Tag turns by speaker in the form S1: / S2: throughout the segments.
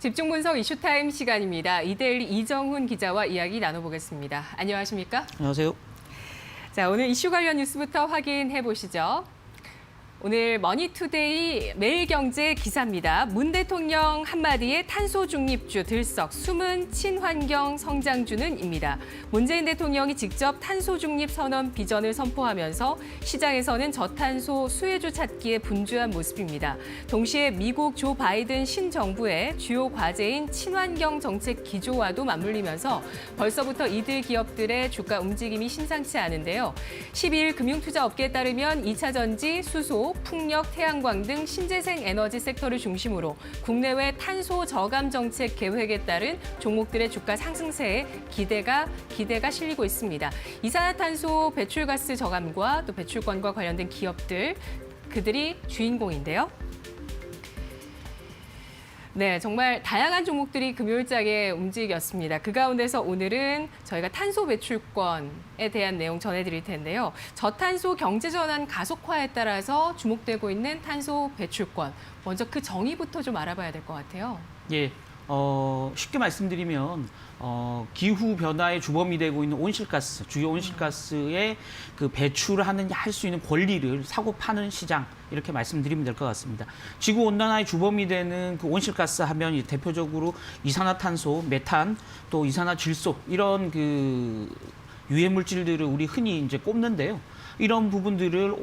S1: 집중 분석 이슈타임 시간입니다. 이데일리 이정훈 기자와 이야기 나눠보겠습니다. 안녕하십니까?
S2: 안녕하세요.
S1: 자, 오늘 이슈 관련 뉴스부터 확인해 보시죠. 오늘 머니투데이 매일경제 기사입니다. 문 대통령 한마디에 탄소 중립주 들썩 숨은 친환경 성장주는입니다. 문재인 대통령이 직접 탄소 중립 선언 비전을 선포하면서 시장에서는 저탄소 수혜주 찾기에 분주한 모습입니다. 동시에 미국 조 바이든 신정부의 주요 과제인 친환경 정책 기조와도 맞물리면서 벌써부터 이들 기업들의 주가 움직임이 심상치 않은데요. 12일 금융투자업계에 따르면 2차 전지, 수소, 풍력, 태양광 등 신재생 에너지 섹터를 중심으로 국내외 탄소 저감 정책 계획에 따른 종목들의 주가 상승세에 기대가 실리고 있습니다. 이산화탄소 배출가스 저감과 또 배출권과 관련된 기업들, 그들이 주인공인데요. 네, 정말 다양한 종목들이 금요일장에 움직였습니다. 그 가운데서 오늘은 저희가 탄소 배출권에 대한 내용 전해드릴 텐데요. 저탄소 경제전환 가속화에 따라서 주목되고 있는 탄소 배출권. 먼저 그 정의부터 좀 알아봐야 될 것 같아요.
S2: 예, 쉽게 말씀드리면 기후 변화의 주범이 되고 있는 온실가스, 주요 온실가스의 그 배출하는 할 수 있는 권리를 사고 파는 시장 이렇게 말씀드리면 될 것 같습니다. 지구 온난화의 주범이 되는 그 온실가스 하면 대표적으로 이산화탄소, 메탄, 또 이산화질소 이런 그 유해 물질들을 우리 흔히 이제 꼽는데요. 이런 부분들을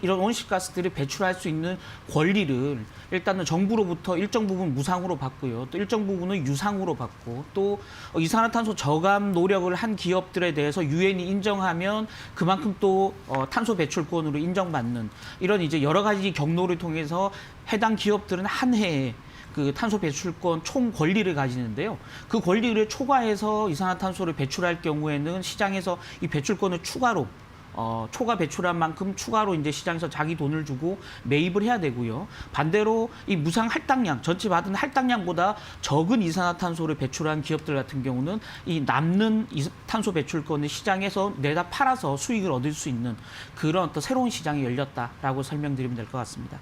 S2: 이런 온실가스들을 배출할 수 있는 권리를 일단은 정부로부터 일정 부분 무상으로 받고요. 또 일정 부분은 유상으로 받고 또 이산화탄소 저감 노력을 한 기업들에 대해서 유엔이 인정하면 그만큼 또 탄소 배출권으로 인정받는 이런 이제 여러 가지 경로를 통해서 해당 기업들은 한 해에 그 탄소 배출권 총 권리를 가지는데요. 그 권리를 초과해서 이산화탄소를 배출할 경우에는 시장에서 이 배출권을 추가로 초과 배출한 만큼 추가로 이제 시장에서 자기 돈을 주고 매입을 해야 되고요. 반대로 이 무상 할당량, 전체 받은 할당량보다 적은 이산화탄소를 배출한 기업들 같은 경우는 이 남는 탄소 배출권을 시장에서 내다 팔아서 수익을 얻을 수 있는 그런 어떤 새로운 시장이 열렸다라고 설명드리면 될 것 같습니다.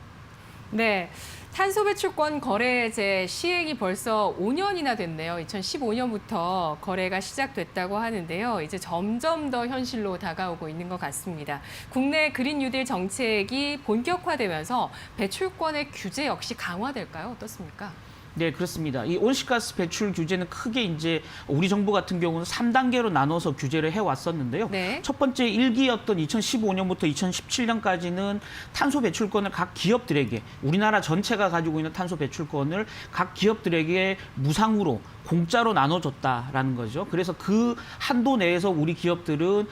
S1: 네, 탄소 배출권 거래제 시행이 벌써 5년이나 됐네요. 2015년부터 거래가 시작됐다고 하는데요. 이제 점점 더 현실로 다가오고 있는 것 같습니다. 국내 그린 뉴딜 정책이 본격화되면서 배출권의 규제 역시 강화될까요? 어떻습니까?
S2: 네, 그렇습니다. 이 온실가스 배출 규제는 크게 이제 우리 정부 같은 경우는 3단계로 나눠서 규제를 해왔었는데요.
S1: 네.
S2: 첫 번째 1기였던 2015년부터 2017년까지는 탄소 배출권을 각 기업들에게 우리나라 전체가 가지고 있는 탄소 배출권을 각 기업들에게 무상으로 공짜로 나눠줬다라는 거죠. 그래서 그 한도 내에서 우리 기업들은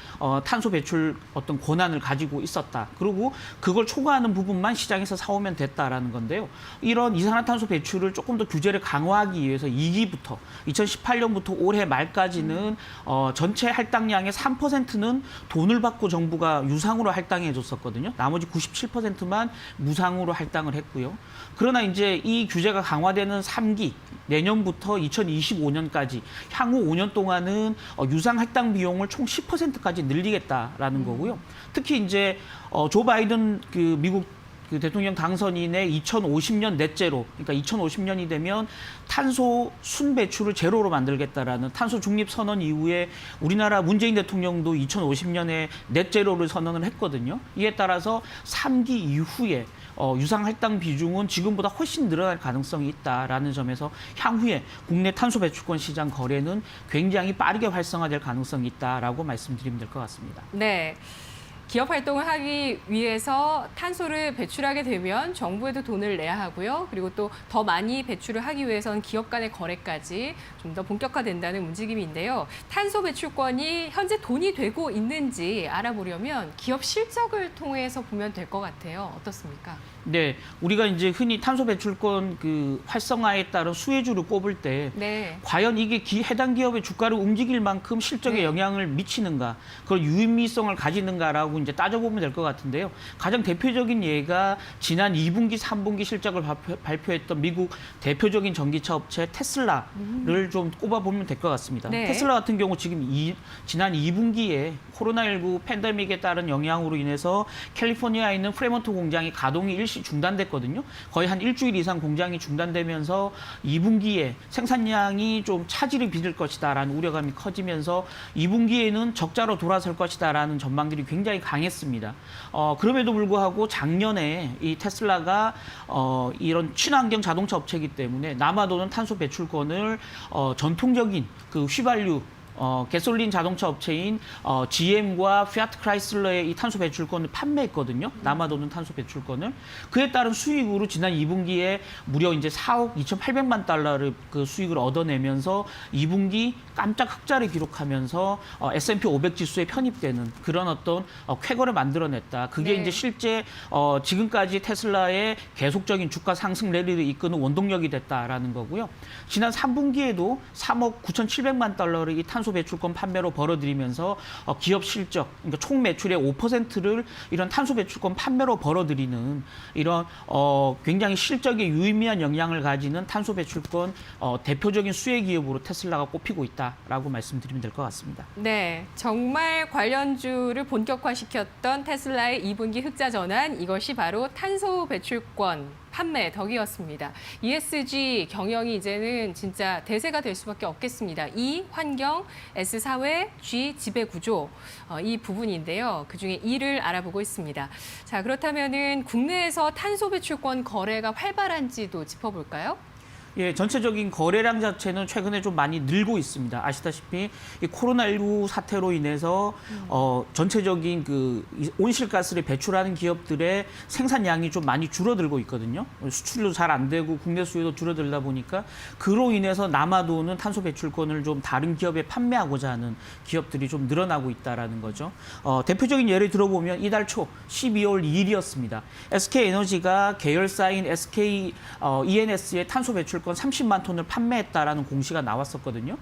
S2: 탄소 배출 어떤 권한을 가지고 있었다. 그리고 그걸 초과하는 부분만 시장에서 사오면 됐다라는 건데요. 이런 이산화탄소 배출을 조금 더 규제를 강화하기 위해서 2기부터 2018년부터 올해 말까지는 전체 할당량의 3%는 돈을 받고 정부가 유상으로 할당해 줬었거든요. 나머지 97%만 무상으로 할당을 했고요. 그러나 이제 이 규제가 강화되는 3기 내년부터 2025년까지 향후 5년 동안은 유상 할당 비용을 총 10%까지 늘리겠다라는 거고요. 특히 이제 조 바이든 그 미국 그 대통령 당선인의 2050년 넷제로, 그러니까 2050년이 되면 탄소 순 배출을 제로로 만들겠다라는 탄소 중립 선언 이후에 우리나라 문재인 대통령도 2050년에 넷제로를 선언을 했거든요. 이에 따라서 3기 이후에 유상 할당 비중은 지금보다 훨씬 늘어날 가능성이 있다라는 점에서 향후에 국내 탄소 배출권 시장 거래는 굉장히 빠르게 활성화될 가능성이 있다라고 말씀드리면 될 것 같습니다.
S1: 네. 기업 활동을 하기 위해서 탄소를 배출하게 되면 정부에도 돈을 내야 하고요. 그리고 또 더 많이 배출을 하기 위해서는 기업 간의 거래까지 좀 더 본격화된다는 움직임인데요. 탄소 배출권이 현재 돈이 되고 있는지 알아보려면 기업 실적을 통해서 보면 될 것 같아요. 어떻습니까?
S2: 네, 우리가 이제 흔히 탄소 배출권 그 활성화에 따른 수혜주를 꼽을 때
S1: 네.
S2: 과연 이게 해당 기업의 주가를 움직일 만큼 실적에
S1: 네.
S2: 영향을 미치는가, 그걸 유의미성을 가지는가라고 이제 따져보면 될 것 같은데요. 가장 대표적인 예가 지난 2분기, 3분기 실적을 발표했던 미국 대표적인 전기차 업체 테슬라를 좀 꼽아보면 될 것 같습니다.
S1: 네.
S2: 테슬라 같은 경우 지금 지난 2분기에 코로나19 팬데믹에 따른 영향으로 인해서 캘리포니아에 있는 프레몬트 공장이 가동이 일시 중단됐거든요. 거의 한 일주일 이상 공장이 중단되면서 2분기에 생산량이 좀 차질을 빚을 것이다라는 우려감이 커지면서 2분기에는 적자로 돌아설 것이다라는 전망들이 굉장히 강했습니다. 그럼에도 불구하고 작년에 이 테슬라가 이런 친환경 자동차 업체이기 때문에 남아도는 탄소 배출권을 전통적인 그 휘발유 가솔린 자동차 업체인 GM과 피아트 크라이슬러의 이 탄소 배출권을 판매했거든요. 남아도는 탄소 배출권을. 그에 따른 수익으로 지난 2분기에 무려 이제 4억 2,800만 달러를 그 수익을 얻어내면서 2분기 깜짝 흑자를 기록하면서 S&P 500 지수에 편입되는 그런 어떤 쾌거를 만들어냈다. 그게
S1: 네.
S2: 이제 실제 지금까지 테슬라의 계속적인 주가 상승 랠리를 이끄는 원동력이 됐다라는 거고요. 지난 3분기에도 3억 9,700만 달러를 이 탄소 배출권 판매로 벌어들이면서 기업 실적, 그러니까 총 매출의 5%를 이런 탄소 배출권 판매로 벌어들이는 이런 굉장히 실적에 유의미한 영향을 가지는 탄소 배출권 대표적인 수혜 기업으로 테슬라가 꼽히고 있다라고 말씀드리면 될 것 같습니다.
S1: 네, 정말 관련주를 본격화시켰던 테슬라의 2분기 흑자 전환, 이것이 바로 탄소 배출권 판매 덕이었습니다. ESG 경영이 이제는 진짜 대세가 될 수밖에 없겠습니다. E 환경, S 사회, G 지배 구조 이 부분인데요. 그중에 E를 알아보고 있습니다. 자, 그렇다면은 국내에서 탄소 배출권 거래가 활발한지도 짚어볼까요?
S2: 예, 전체적인 거래량 자체는 최근에 좀 많이 늘고 있습니다. 아시다시피 이 코로나19 사태로 인해서 전체적인 그 온실가스를 배출하는 기업들의 생산량이 좀 많이 줄어들고 있거든요. 수출도 잘 안 되고 국내 수요도 줄어들다 보니까 그로 인해서 남아도는 탄소 배출권을 좀 다른 기업에 판매하고자 하는 기업들이 좀 늘어나고 있다라는 거죠. 대표적인 예를 들어보면 이달 초 12월 2일이었습니다. SK에너지가 계열사인 SK ENS의 탄소 배출 건 30만 톤을 판매했다라는 공시가 나왔었거든요.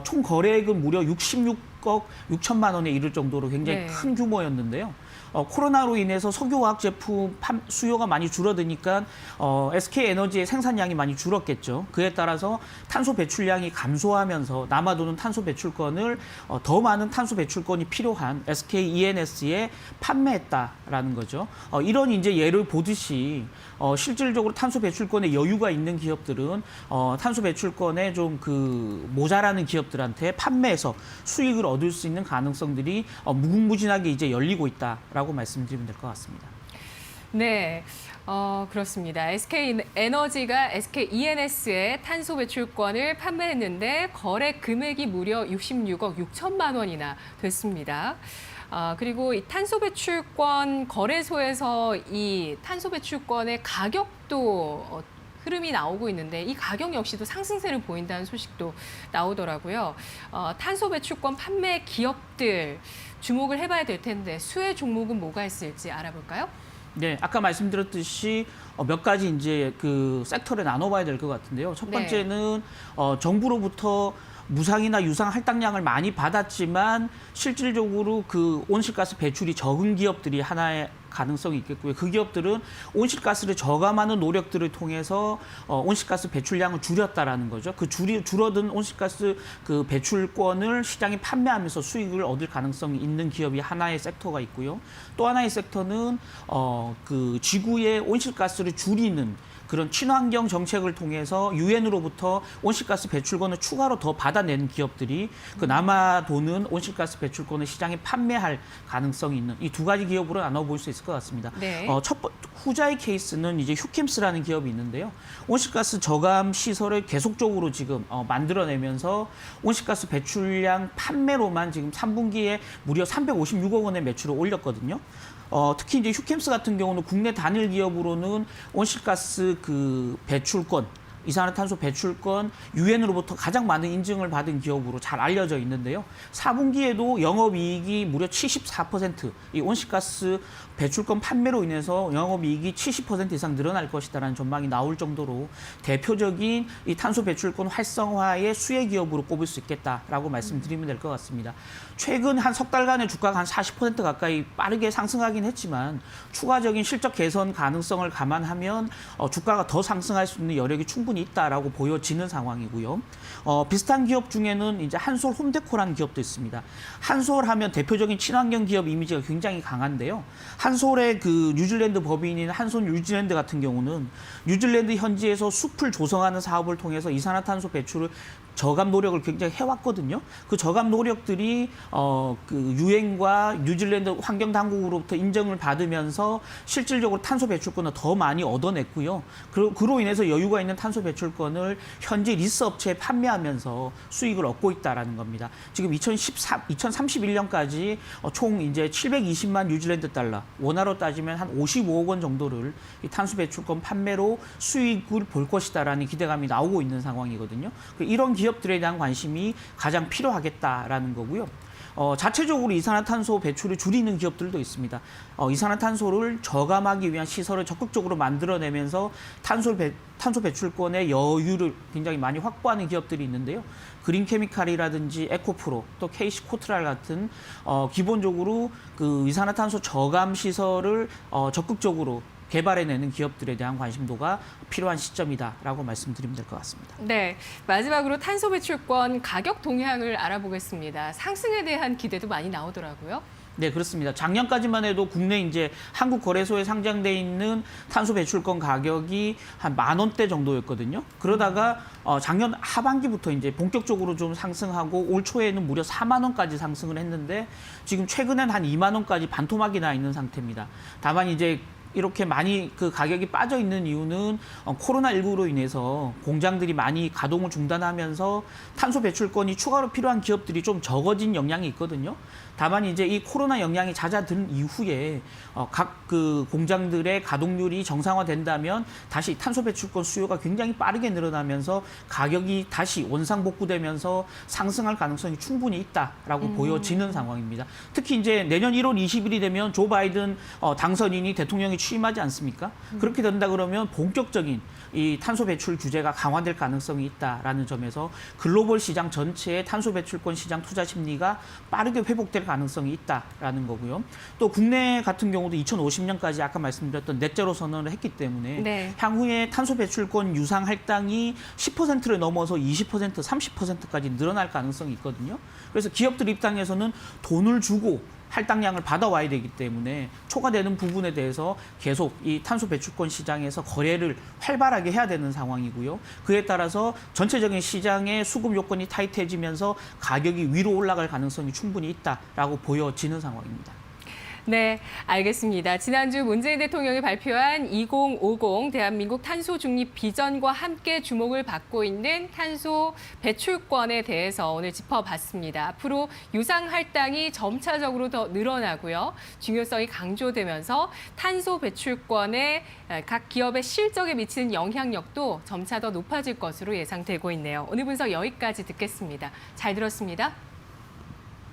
S2: 총 거래액은 무려 66억 6천만 원에 이를 정도로 굉장히
S1: 네.
S2: 큰 규모였는데요. 코로나로 인해서 석유화학 제품 수요가 많이 줄어드니까 SK에너지의 생산량이 많이 줄었겠죠. 그에 따라서 탄소 배출량이 감소하면서 남아도는 탄소 배출권을 더 많은 탄소 배출권이 필요한 SK ENS에 판매했다라는 거죠. 이런 이제 예를 보듯이 실질적으로 탄소 배출권에 여유가 있는 기업들은 탄소 배출권에 좀 그 모자라는 기업들한테 판매해서 수익을 얻을 수 있는 가능성들이 무궁무진하게 이제 열리고 있다라고 말씀드리면 될 것 같습니다.
S1: 네, 그렇습니다. SK에너지가 SKENS의 탄소 배출권을 판매했는데 거래 금액이 무려 66억 6천만 원이나 됐습니다. 그리고 이 탄소 배출권 거래소에서 이 탄소 배출권의 가격도 흐름이 나오고 있는데 이 가격 역시도 상승세를 보인다는 소식도 나오더라고요. 탄소 배출권 판매 기업들 주목을 해봐야 될 텐데 수혜 종목은 뭐가 있을지 알아볼까요?
S2: 네, 아까 말씀드렸듯이 몇 가지 이제 그 섹터를 나눠봐야 될 것 같은데요. 첫 번째는 정부로부터 무상이나 유상 할당량을 많이 받았지만 실질적으로 그 온실가스 배출이 적은 기업들이 하나의 가능성이 있겠고요. 그 기업들은 온실가스를 저감하는 노력들을 통해서 온실가스 배출량을 줄였다라는 거죠. 그 줄어든 온실가스 그 배출권을 시장에 판매하면서 수익을 얻을 가능성이 있는 기업이 하나의 섹터가 있고요. 또 하나의 섹터는 그 지구의 온실가스를 줄이는 그런 친환경 정책을 통해서 유엔으로부터 온실가스 배출권을 추가로 더 받아낸 기업들이 그 남아도는 온실가스 배출권을 시장에 판매할 가능성이 있는 이 두 가지 기업으로 나눠볼 수 있을 것 같습니다.
S1: 네.
S2: 후자의 케이스는 이제 휴캠스라는 기업이 있는데요. 온실가스 저감 시설을 계속적으로 지금 만들어내면서 온실가스 배출량 판매로만 지금 3분기에 무려 356억 원의 매출을 올렸거든요. 특히 이제 휴캠스 같은 경우는 국내 단일 기업으로는 온실가스 그 배출권 이산화탄소 배출권 유엔으로부터 가장 많은 인증을 받은 기업으로 잘 알려져 있는데요. 4분기에도 영업이익이 무려 74%, 이 온실가스 배출권 판매로 인해서 영업이익이 70% 이상 늘어날 것이다라는 전망이 나올 정도로 대표적인 이 탄소 배출권 활성화의 수혜 기업으로 꼽을 수 있겠다라고 말씀드리면 될 것 같습니다. 최근 한 석 달간의 주가가 한 40% 가까이 빠르게 상승하긴 했지만 추가적인 실적 개선 가능성을 감안하면 주가가 더 상승할 수 있는 여력이 충분히 있다라고 보여지는 상황이고요. 비슷한 기업 중에는 이제 한솔 홈데코라는 기업도 있습니다. 한솔 하면 대표적인 친환경 기업 이미지가 굉장히 강한데요. 한솔의 그 뉴질랜드 법인인 한솔 뉴질랜드 같은 경우는 뉴질랜드 현지에서 숲을 조성하는 사업을 통해서 이산화탄소 배출을 저감 노력을 굉장히 해왔거든요. 그 저감 노력들이 그 유엔과 뉴질랜드 환경 당국으로부터 인정을 받으면서 실질적으로 탄소 배출권을 더 많이 얻어냈고요. 그로 인해서 여유가 있는 탄소 배출권을 현지 리스 업체에 판매하면서 수익을 얻고 있다라는 겁니다. 지금 2031년까지 총 이제 720만 뉴질랜드 달러, 원화로 따지면 한 55억 원 정도를 이 탄소 배출권 판매로 수익을 볼 것이다라는 기대감이 나오고 있는 상황이거든요. 이런 기업들에 대한 관심이 가장 필요하겠다라는 거고요. 자체적으로 이산화탄소 배출을 줄이는 기업들도 있습니다. 이산화탄소를 저감하기 위한 시설을 적극적으로 만들어내면서 탄소 배출권의 여유를 굉장히 많이 확보하는 기업들이 있는데요. 그린케미칼이라든지 에코프로 또 KC코트랄 같은 기본적으로 그 이산화탄소 저감 시설을 적극적으로 개발해내는 기업들에 대한 관심도가 필요한 시점이다라고 말씀드리면 될 것 같습니다.
S1: 네, 마지막으로 탄소 배출권 가격 동향을 알아보겠습니다. 상승에 대한 기대도 많이 나오더라고요.
S2: 네, 그렇습니다. 작년까지만 해도 국내 이제 한국 거래소에 상장돼 있는 탄소 배출권 가격이 한 10,000원대 정도였거든요. 그러다가 작년 하반기부터 이제 본격적으로 좀 상승하고 올 초에는 무려 4만 원까지 상승을 했는데 지금 최근엔 한 2만 원까지 반토막이 나 있는 상태입니다. 다만 이제 이렇게 많이 그 가격이 빠져 있는 이유는 코로나19로 인해서 공장들이 많이 가동을 중단하면서 탄소 배출권이 추가로 필요한 기업들이 좀 적어진 영향이 있거든요. 다만 이제 이 코로나 영향이 잦아든 이후에 각 그 공장들의 가동률이 정상화된다면 다시 탄소 배출권 수요가 굉장히 빠르게 늘어나면서 가격이 다시 원상복구되면서 상승할 가능성이 충분히 있다라고 보여지는 상황입니다. 특히 이제 내년 1월 20일이 되면 조 바이든 당선인이 대통령이 취임하지 않습니까? 그렇게 된다 그러면 본격적인 이 탄소 배출 규제가 강화될 가능성이 있다라는 점에서 글로벌 시장 전체의 탄소 배출권 시장 투자 심리가 빠르게 회복될 가능성이 있다라는 거고요. 또 국내 같은 경우도 2050년까지 아까 말씀드렸던 넷제로 선언을 했기 때문에
S1: 네.
S2: 향후에 탄소 배출권 유상 할당이 10%를 넘어서 20%, 30%까지 늘어날 가능성이 있거든요. 그래서 기업들 입장에서는 돈을 주고 할당량을 받아와야 되기 때문에 초과되는 부분에 대해서 계속 이 탄소 배출권 시장에서 거래를 활발하게 해야 되는 상황이고요. 그에 따라서 전체적인 시장의 수급 요건이 타이트해지면서 가격이 위로 올라갈 가능성이 충분히 있다라고 보여지는 상황입니다.
S1: 네, 알겠습니다. 지난주 문재인 대통령이 발표한 2050 대한민국 탄소 중립 비전과 함께 주목을 받고 있는 탄소 배출권에 대해서 오늘 짚어봤습니다. 앞으로 유상 할당이 점차적으로 더 늘어나고요. 중요성이 강조되면서 탄소 배출권에 각 기업의 실적에 미치는 영향력도 점차 더 높아질 것으로 예상되고 있네요. 오늘 분석 여기까지 듣겠습니다. 잘 들었습니다.